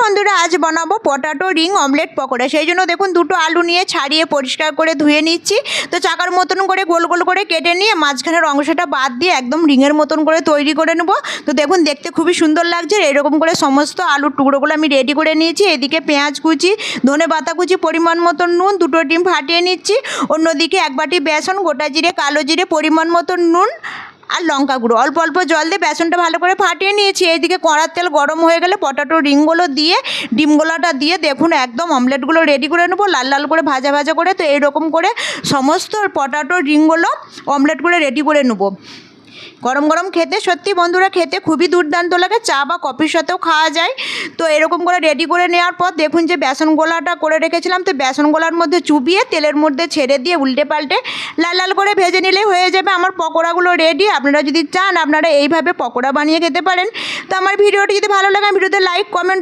বন্ধুরা আজ বানাবো পটাটো রিং অমলেট পকোড়া। সেই জন্য দেখুন দুটো আলু নিয়ে ছাড়িয়ে পরিষ্কার করে ধুয়ে নিচ্ছি। তো চাকার মতন করে গোল গোল করে কেটে নিয়ে মাঝখানের অংশটা বাদ দিয়ে একদম রিংয়ের মতন করে তৈরি করে নেব। তো দেখুন দেখতে খুবই সুন্দর লাগছে। এরকম করে সমস্ত আলুর টুকরোগুলো আমি রেডি করে নিয়েছি। এদিকে পেঁয়াজ কুচি, ধনে পাতা কুচি, পরিমাণ মতন নুন, দুটো ডিম ফাটিয়ে নিচ্ছি। অন্যদিকে এক বাটি বেসন, গোটা জিরে, কালো জিরে, পরিমাণ মতন নুন আর লঙ্কা গুঁড়ো, অল্প অল্প জল দিয়ে বেসনটা ভালো করে ফাটিয়ে নিয়েছি। এইদিকে কড়ার তেল গরম হয়ে গেলে পটাটো রিংগুলো দিয়ে ডিমগুলোটা দিয়ে দেখুন একদম অমলেটগুলো রেডি করে নেবো লাল লাল করে ভাজা ভাজা করে। তো এইরকম করে সমস্ত পটাটো রিংগুলো অমলেট করে রেডি করে নেবো। গরম গরম খেতে সত্যি বন্ধুরা খেতে খুবই দুর্দান্ত লাগে, চা বা কফির সাথেও খাওয়া যায়। তো এরকম করে রেডি করে নেওয়ার পর দেখুন যে বেসন গোলাটা করে রেখেছিলাম, তো বেসন গোলার মধ্যে চুবিয়ে তেলের মধ্যে ছেড়ে দিয়ে উল্টে পাল্টে লাল লাল করে ভেজে নিলেই হয়ে যাবে আমার পকোড়াগুলো রেডি। আপনারা যদি চান আপনারা এইভাবে পকোড়া বানিয়ে খেতে পারেন। তো আমার ভিডিওটি যদি ভালো লাগে ভিডিওতে লাইক কমেন্ট